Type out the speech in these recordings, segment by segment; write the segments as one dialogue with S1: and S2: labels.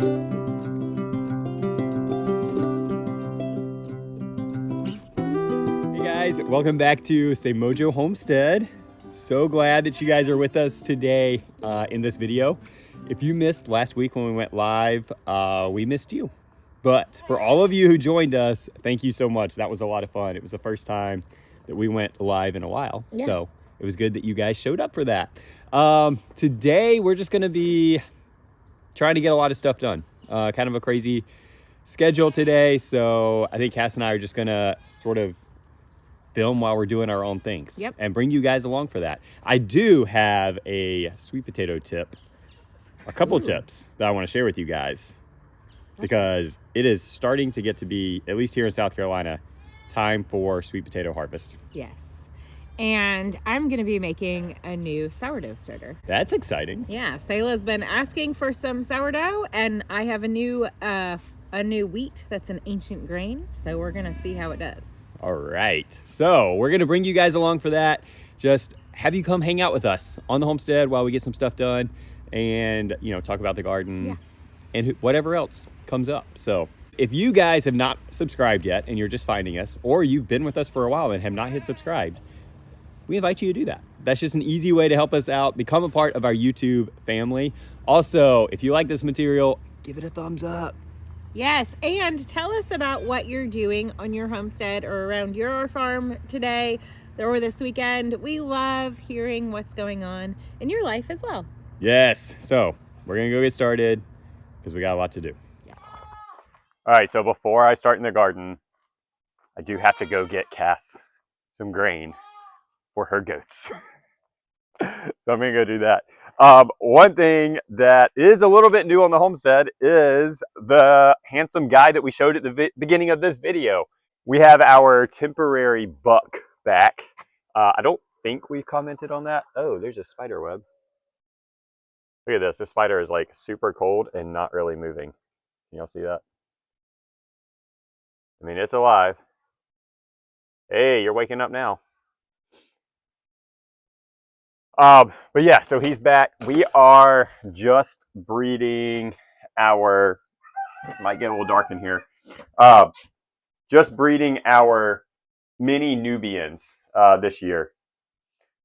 S1: Hey guys, welcome back to Semojo Homestead. So glad that you guys are with us today in this video. If you missed last week when we went live, we missed you. But for all of you who joined us, thank you so much. That was a lot of fun. It was the first time that we went live in a while. Yeah. So it was good that you guys showed up for that. Today, we're just gonna be trying to get a lot of stuff done. Kind of a crazy schedule today. So I think Cass and I are just gonna sort of film while we're doing our own things. Yep. And bring you guys along for that. I do have a sweet potato tip, a couple tips that I want to share with you guys, because it is starting to get to be, at least here in South Carolina, time for sweet potato harvest.
S2: Yes. And I'm going to be making a new sourdough starter.
S1: That's exciting.
S2: Yeah. Sayla's been asking for some sourdough, and I have a new wheat that's an ancient grain. So we're going to see how it does.
S1: All right. So we're going to bring you guys along for that. Just have you come hang out with us on the homestead while we get some stuff done and, you know, talk about the garden and whatever else comes up. So if you guys have not subscribed yet and you're just finding us, or you've been with us for a while and have not hit subscribed, we invite you to do that. That's just an easy way to help us out, become a part of our YouTube family. Also, if you like this material, give it a thumbs up.
S2: Yes, and tell us about what you're doing on your homestead or around your farm today or this weekend. We love hearing what's going on in your life as well.
S1: Yes, so we're gonna go get started because we got a lot to do.
S2: Yes.
S1: All right, so before I start in the garden, I do have to go get Cass some grain for her goats. So I'm gonna go do that. One thing that is a little bit new on the homestead is the handsome guy that we showed at the beginning of this video. We have our temporary buck back. I don't think we commented on that. Oh, there's a spider web. Look at this. This spider is like super cold and not really moving. Can y'all see that? I mean, it's alive. Hey, you're waking up now. But yeah, so he's back. We are just breeding our, might get a little dark in here. Just breeding our mini Nubians this year.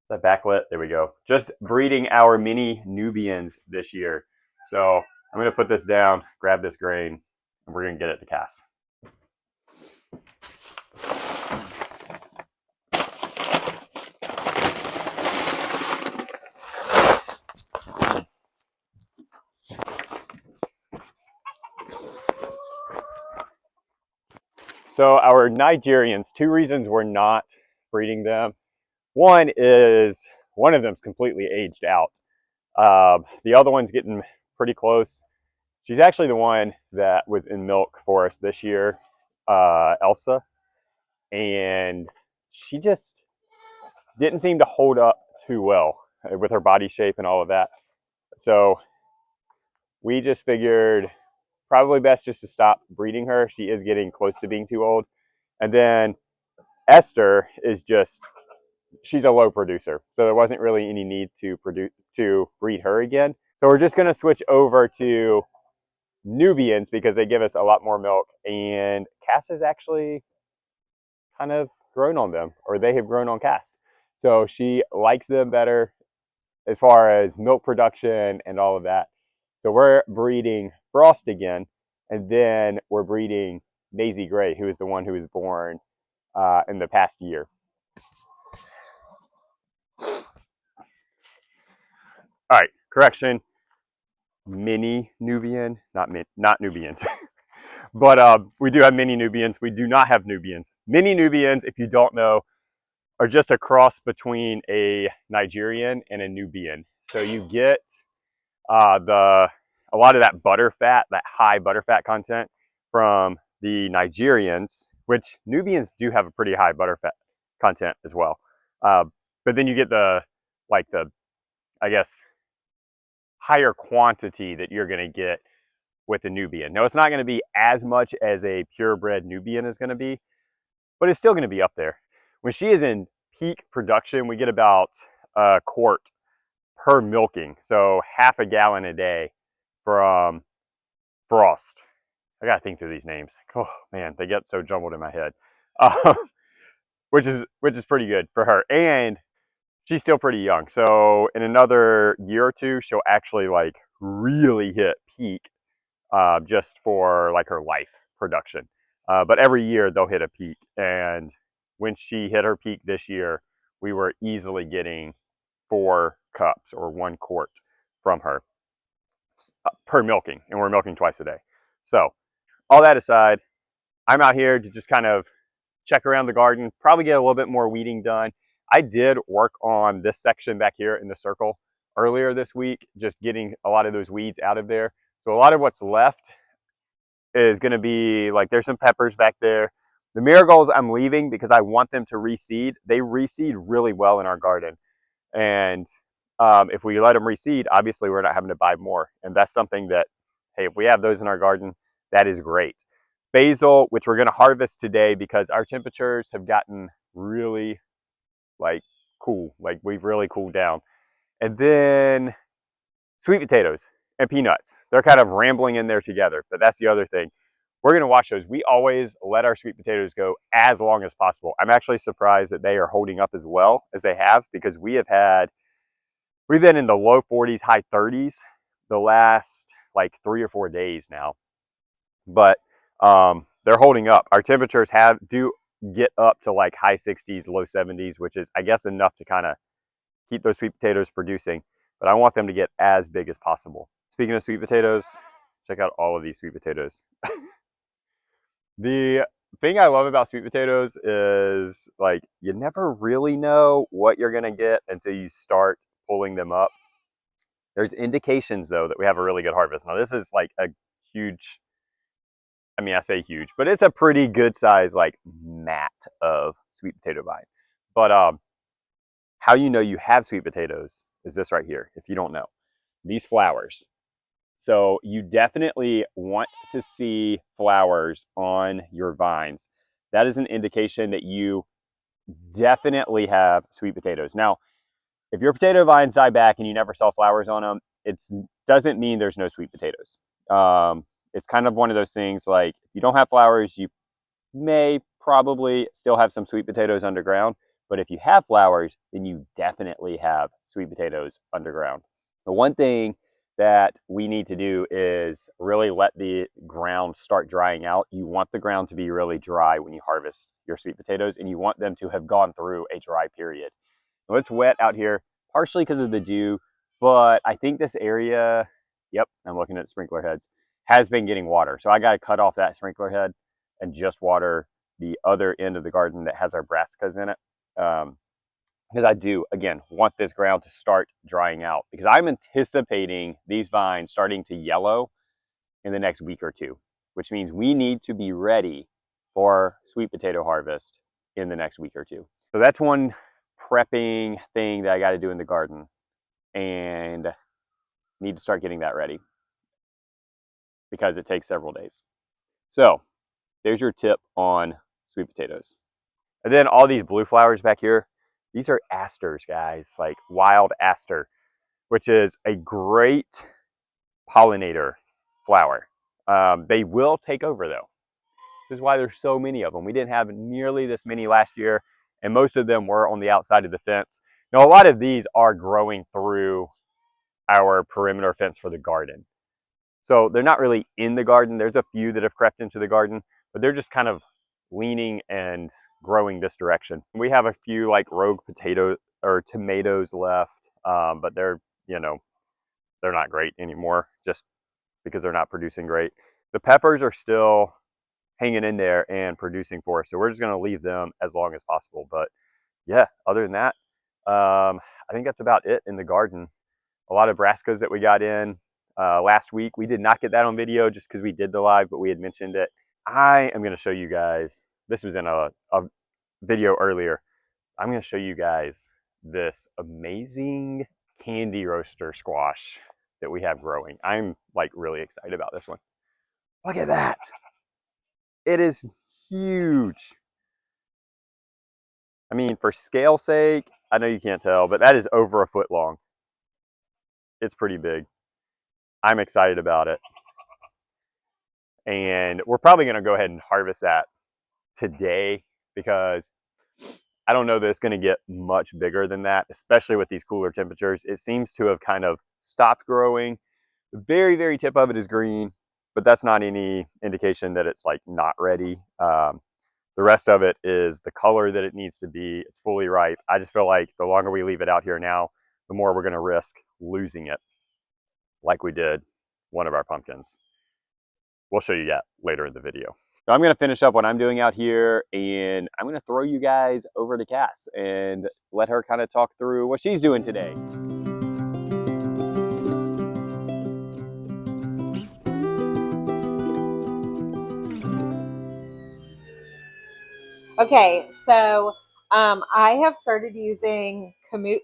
S1: Is that backlit? There we go. Just breeding our mini Nubians this year. So I'm gonna put this down, grab this grain, and we're gonna get it to Cass. So our Nigerians, two reasons we're not breeding them. One is one of them's completely aged out. The other one's getting pretty close. She's actually the one that was in milk for us this year, Elsa. And she just didn't seem to hold up too well with her body shape and all of that. So we just figured probably best just to stop breeding her. She is getting close to being too old. And then Esther is just, she's a low producer. So there wasn't really any need to breed her again. So we're just gonna switch over to Nubians because they give us a lot more milk. And Cass has actually kind of grown on them, or they have grown on Cass. So she likes them better as far as milk production and all of that. So we're breeding Frost again, and then we're breeding Daisy Gray, who is the one who was born in the past year. All right, correction. Mini Nubian, not Nubians. But we do have mini Nubians. We do not have Nubians. Mini Nubians, if you don't know, are just a cross between a Nigerian and a Nubian. So you get a lot of that butter fat, that high butter fat content from the Nigerians, which Nubians do have a pretty high butter fat content as well. But then you get the, I guess, higher quantity that you're going to get with the Nubian. Now, it's not going to be as much as a purebred Nubian is going to be, but it's still going to be up there. When she is in peak production, we get about a quart per milking. So half a gallon a day from Frost. I gotta think through these names. Oh man, they get so jumbled in my head. Um, which is pretty good for her, and she's still pretty young. So in another year or two, she'll actually like really hit peak, just for like her life production. But every year they'll hit a peak, and when she hit her peak this year, we were easily getting 4 cups or 1 quart from her per milking, and we're milking twice a day. So all that aside, I'm out here to just kind of check around the garden, probably get a little bit more weeding done. I did work on this section back here in the circle earlier this week, just getting a lot of those weeds out of there. So a lot of what's left is going to be like, there's some peppers back there. The marigolds I'm leaving because I want them to reseed. They reseed really well in our garden. And if we let them reseed, obviously we're not having to buy more. And that's something that, hey, if we have those in our garden, that is great. Basil, which we're going to harvest today because our temperatures have gotten really like cool. Like we've really cooled down. And then sweet potatoes and peanuts. They're kind of rambling in there together, but that's the other thing. We're going to watch those. We always let our sweet potatoes go as long as possible. I'm actually surprised that they are holding up as well as they have, because we've been in the low 40s, high 30s the last like 3 or 4 days now. But they're holding up. Our temperatures do get up to like high 60s, low 70s, which is, I guess, enough to kind of keep those sweet potatoes producing. But I want them to get as big as possible. Speaking of sweet potatoes, check out all of these sweet potatoes. The thing I love about sweet potatoes is like you never really know what you're gonna get until you start pulling them up. There's indications though that we have a really good harvest. Now this is like a huge, I mean, I say huge, but it's a pretty good size like mat of sweet potato vine. But how you know you have sweet potatoes is this right here, if you don't know. These flowers. So you definitely want to see flowers on your vines. That is an indication that you definitely have sweet potatoes. Now, if your potato vines die back and you never saw flowers on them, it doesn't mean there's no sweet potatoes. It's kind of one of those things like if you don't have flowers, you may probably still have some sweet potatoes underground. But if you have flowers, then you definitely have sweet potatoes underground. The one thing that we need to do is really let the ground start drying out. You want the ground to be really dry when you harvest your sweet potatoes, and you want them to have gone through a dry period. Now, it's wet out here, partially because of the dew, but I think this area, yep, I'm looking at sprinkler heads, has been getting water. So I got to cut off that sprinkler head and just water the other end of the garden that has our brassicas in it. Because I do, again, want this ground to start drying out, because I'm anticipating these vines starting to yellow in the next week or two, which means we need to be ready for sweet potato harvest in the next week or two. So that's one prepping thing that I got to do in the garden, and need to start getting that ready because it takes several days. So there's your tip on sweet potatoes. And then all these blue flowers back here, these are asters, guys, like wild aster, which is a great pollinator flower. They will take over though. This is why there's so many of them. We didn't have nearly this many last year, and most of them were on the outside of the fence. Now, a lot of these are growing through our perimeter fence for the garden. So they're not really in the garden. There's a few that have crept into the garden, but they're just kind of leaning and growing this direction. We have a few like rogue potato or tomatoes left, but they're, they're not great anymore just because they're not producing great. The peppers are still hanging in there and producing for us, so we're just going to leave them as long as possible. But yeah, other than that, I think that's about it in the garden. A lot of brassicas that we got in last week. We did not get that on video just because we did the live, but we had mentioned it. I am going to show you guys, this was in a video earlier. I'm going to show you guys this amazing candy roaster squash that we have growing. I'm like really excited about this one. Look at that. It is huge. I mean, for scale sake, I know you can't tell, but that is over a foot long. It's pretty big. I'm excited about it. And we're probably going to go ahead and harvest that today because I don't know that it's going to get much bigger than that, especially with these cooler temperatures. It seems to have kind of stopped growing. The very, very tip of it is green, but that's not any indication that it's like not ready. The rest of it is the color that it needs to be. It's fully ripe. I just feel like the longer we leave it out here now, the more we're going to risk losing it like we did one of our pumpkins. We'll show you that later in the video. So I'm going to finish up what I'm doing out here, and I'm going to throw you guys over to Cass and let her kind of talk through what she's doing today.
S2: Okay, so I have started using kamut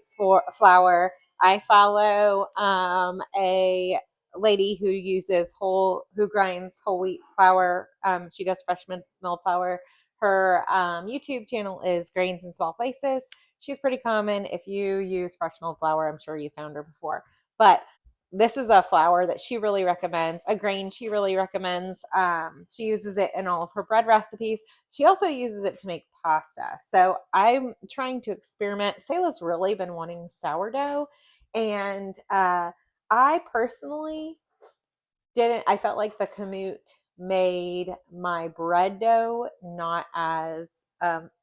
S2: flour. I follow a lady who grinds whole wheat flour. She does fresh mill flour. Her YouTube channel is Grains in Small Places. She's pretty common. If you use fresh mill flour, I'm sure you found her before. But this is a flour that she really recommends, a grain she really recommends. She uses it in all of her bread recipes. She also uses it to make pasta. So I'm trying to experiment. Sayla's really been wanting sourdough. And I personally didn't, I felt like the kamut made my bread dough not as,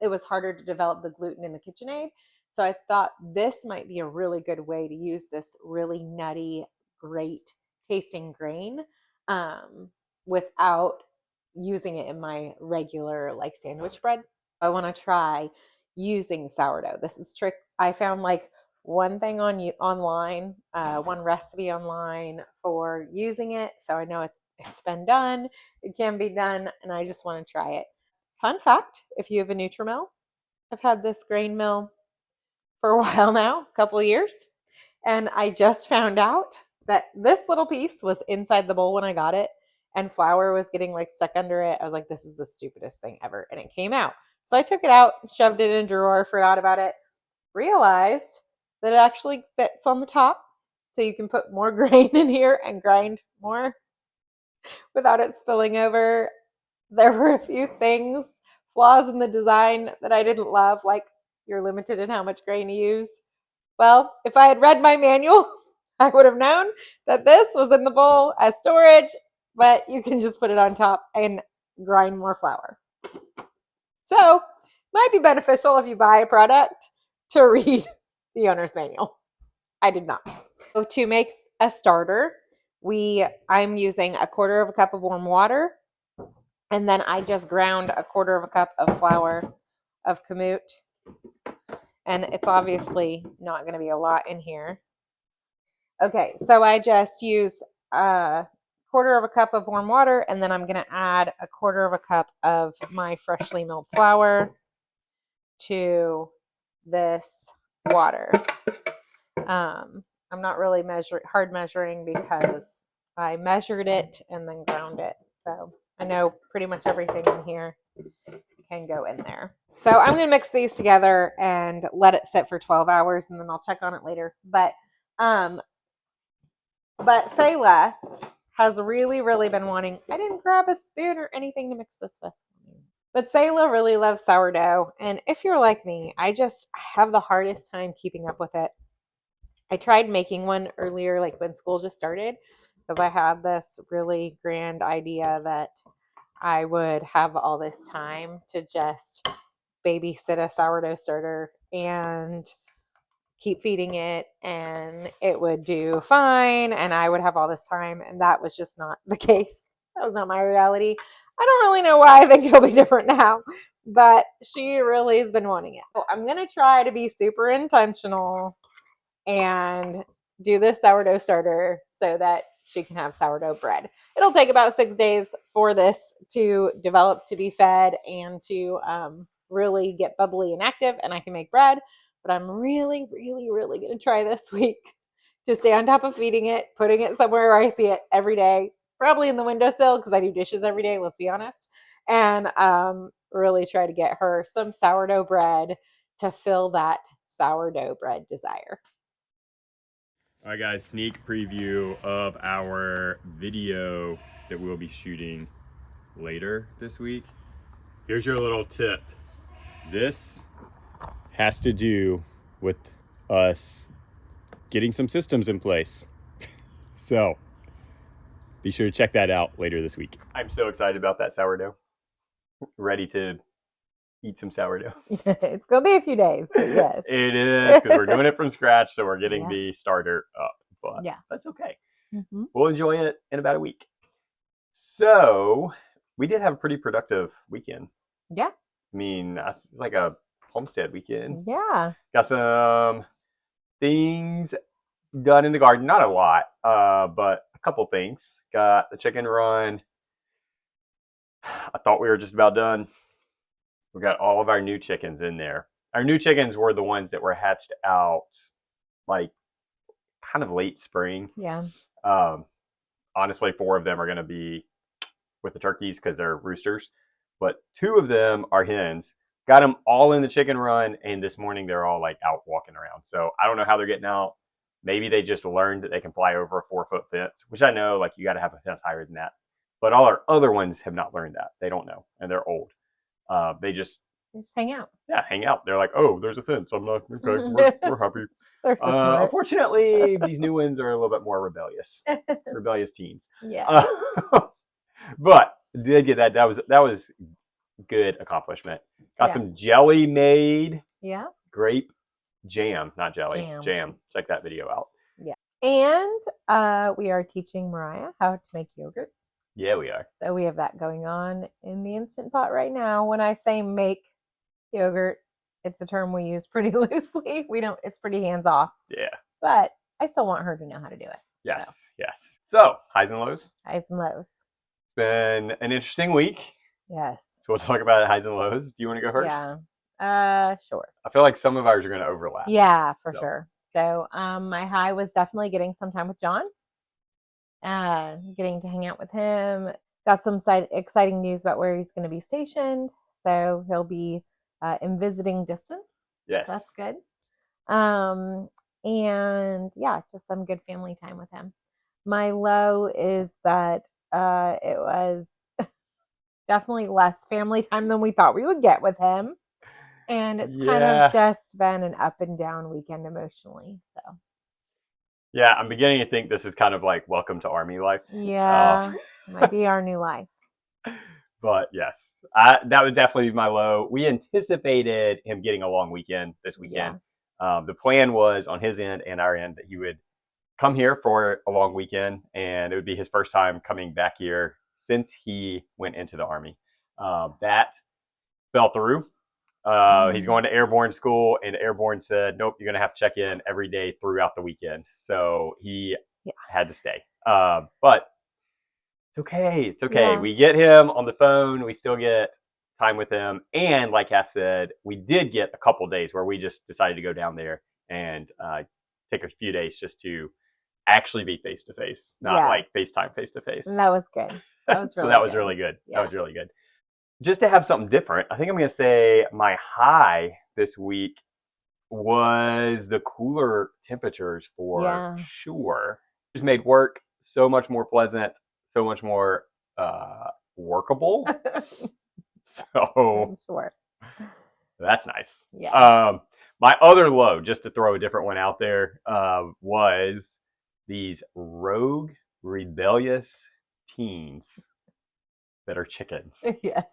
S2: it was harder to develop the gluten in the KitchenAid. So I thought this might be a really good way to use this really nutty, great tasting grain without using it in my regular like sandwich bread. I want to try using sourdough. This is trick. I found like one thing online, one recipe online for using it. So I know it's been done. It can be done, and I just want to try it. Fun fact: if you have a Nutrimill, I've had this grain mill for a while now, a couple of years, and I just found out that this little piece was inside the bowl when I got it, and flour was getting like stuck under it. I was like, this is the stupidest thing ever, and it came out. So I took it out, shoved it in a drawer, forgot about it, realized that it actually fits on the top. So you can put more grain in here and grind more without it spilling over. There were a few flaws in the design that I didn't love, like you're limited in how much grain you use. Well, if I had read my manual, I would have known that this was in the bowl as storage, but you can just put it on top and grind more flour. So, might be beneficial if you buy a product to read the owner's manual. I did not. So to make a starter, I'm using a quarter of a cup of warm water, and then I just ground a quarter of a cup of flour of kamut. And it's obviously not going to be a lot in here. Okay, so I just used a quarter of a cup of warm water, and then I'm going to add a quarter of a cup of my freshly milled flour to this water. I'm not really hard measuring because I measured it and then ground it. So I know pretty much everything in here can go in there. So I'm going to mix these together and let it sit for 12 hours, and then I'll check on it later. But Sayla has really, really been wanting, I didn't grab a spoon or anything to mix this with. But Sayla really loves sourdough. And if you're like me, I just have the hardest time keeping up with it. I tried making one earlier, like when school just started, because I had this really grand idea that I would have all this time to just babysit a sourdough starter and keep feeding it, and it would do fine, and I would have all this time, and that was just not the case. That was not my reality. I don't really know why. I think it'll be different now, but she really has been wanting it. So I'm going to try to be super intentional and do this sourdough starter so that she can have sourdough bread. It'll take about 6 days for this to develop, to be fed, and to really get bubbly and active, and I can make bread. But I'm really, really, really going to try this week to stay on top of feeding it, putting it somewhere where I see it every day, probably in the windowsill because I do dishes every day, let's be honest, and really try to get her some sourdough bread to fill that sourdough bread desire.
S1: All right, guys, sneak preview of our video that we'll be shooting later this week. Here's your little tip. This has to do with us getting some systems in place. So be sure to check that out later this week. I'm so excited about that sourdough. Ready to eat some sourdough.
S2: It's going to be a few days, but yes.
S1: It is, because we're doing it from scratch, so we're getting
S2: Yeah.
S1: the starter up. But
S2: Yeah.
S1: that's okay.
S2: Mm-hmm.
S1: We'll enjoy it in about a week. So we did have a pretty productive weekend.
S2: Yeah.
S1: I mean, it's like a homestead weekend.
S2: Yeah.
S1: Got some things done in the garden. Not a lot, but a couple things. Got the chicken run. I thought we were just about done. We got all of our new chickens in there. Our new chickens were the ones that were hatched out like kind of late spring.
S2: Yeah.
S1: Honestly, 4 of them are going to be with the turkeys because they're roosters, but 2 of them are hens. Got them all in the chicken run, and this morning they're all like out walking around. So I don't know how they're getting out. Maybe they just learned that they can fly over a 4-foot fence, which I know like you got to have a fence higher than that. But all our other ones have not learned that. They don't know, and they're old. They just
S2: hang out.
S1: Yeah, hang out. They're like, oh, there's a fence. I'm like, okay, we're happy.
S2: They're so smart.
S1: Unfortunately, these new ones are a little bit more rebellious. Rebellious teens.
S2: Yeah.
S1: But did get that. That was good accomplishment. Got some jelly made.
S2: Yeah.
S1: Grape jam, not jelly. Jam. Check that video out.
S2: Yeah. And we are teaching Mariah how to make yogurt.
S1: Yeah, we are.
S2: So we have that going on in the Instant Pot right now. When I say make yogurt, it's a term we use pretty loosely. It's pretty hands off.
S1: Yeah.
S2: But I still want her to know how to do it.
S1: Yes, yes. So, highs and lows.
S2: Highs and lows.
S1: It's been an interesting week.
S2: Yes.
S1: So we'll talk about highs and lows. Do you want to go first?
S2: Yeah. Sure.
S1: I feel like some of ours are going to overlap.
S2: Yeah, for sure. So my high was definitely getting some time with John. Getting to hang out with him. Got some exciting news about where he's going to be stationed. So he'll be in visiting distance.
S1: Yes.
S2: So that's good. And yeah, just some good family time with him. My low is that it was definitely less family time than we thought we would get with him. And it's kind of just been an up and down weekend emotionally. So
S1: yeah, I'm beginning to think this is kind of like welcome to Army life.
S2: Yeah, might be our new life.
S1: But yes, that would definitely be my low. We anticipated him getting a long weekend this weekend. Yeah. The plan was on his end and our end that he would come here for a long weekend, and it would be his first time coming back here since he went into the Army. That fell through. He's going to airborne school, and Airborne said, nope, you're going to have to check in every day throughout the weekend. So he had to stay. But it's okay. It's okay. Yeah. We get him on the phone. We still get time with him. And like Cass said, we did get a couple days where we just decided to go down there and take a few days just to actually be face-to-face, not like FaceTime face-to-face.
S2: And that was good. That was really
S1: so that was really good. Yeah. That was really good. Just to have something different, I think I'm going to say my high this week was the cooler temperatures for sure. Just made work so much more pleasant, so much more workable. So
S2: sure.
S1: That's nice.
S2: Yeah.
S1: My other low, just to throw a different one out there, was these rogue, rebellious teens that are chickens.
S2: Yes.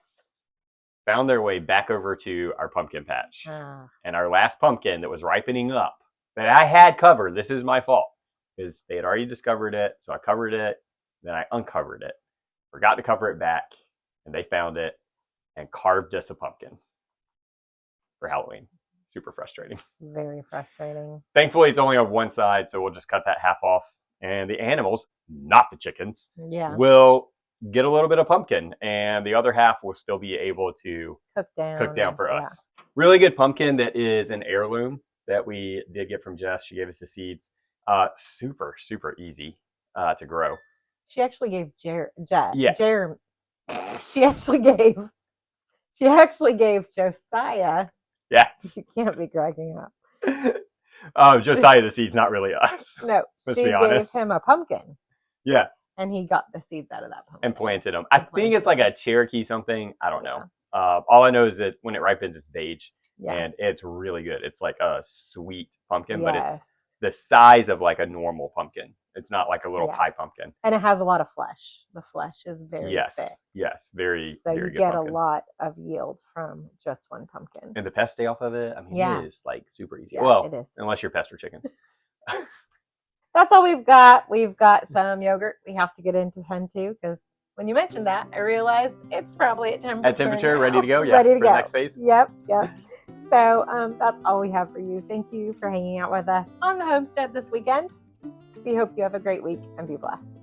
S1: Found their way back over to our pumpkin patch. And our last pumpkin that was ripening up, that I had covered, this is my fault, because they had already discovered it. So I covered it, then I uncovered it, forgot to cover it back, and they found it and carved us a pumpkin for Halloween. Super frustrating.
S2: Very frustrating.
S1: Thankfully, it's only on one side, so we'll just cut that half off. And the animals, not the chickens, will get a little bit of pumpkin, and the other half will still be able to cook down for us. Really good pumpkin that is an heirloom that we did get from Jess. She gave us the seeds. Super, super easy to grow.
S2: She actually gave She actually gave Josiah.
S1: Yes.
S2: You can't be cracking up.
S1: Josiah the seed's not really us.
S2: No,
S1: Let's be honest.
S2: Gave him a pumpkin.
S1: Yeah.
S2: And he got the seeds out of that pumpkin.
S1: And planted them. I think it's like a Cherokee something. I don't know. All I know is that when it ripens, it's beige. Yeah. And it's really good. It's like a sweet pumpkin, but it's the size of like a normal pumpkin. It's not like a little pie pumpkin.
S2: And it has a lot of flesh. The flesh is very thick.
S1: Yes, very,
S2: so
S1: very
S2: you get pumpkin. A lot of yield from just one pumpkin.
S1: And the pests stay off of it. I mean, it is like super easy.
S2: Yeah,
S1: well,
S2: it is.
S1: Unless you're pest or chickens.
S2: That's all we've got. We've got some yogurt we have to get into hen too, because when you mentioned that, I realized it's probably at temperature.
S1: At temperature, now. Ready to go? Yeah,
S2: ready to
S1: for
S2: go.
S1: The next phase?
S2: Yep. So that's all we have for you. Thank you for hanging out with us on the homestead this weekend. We hope you have a great week and be blessed.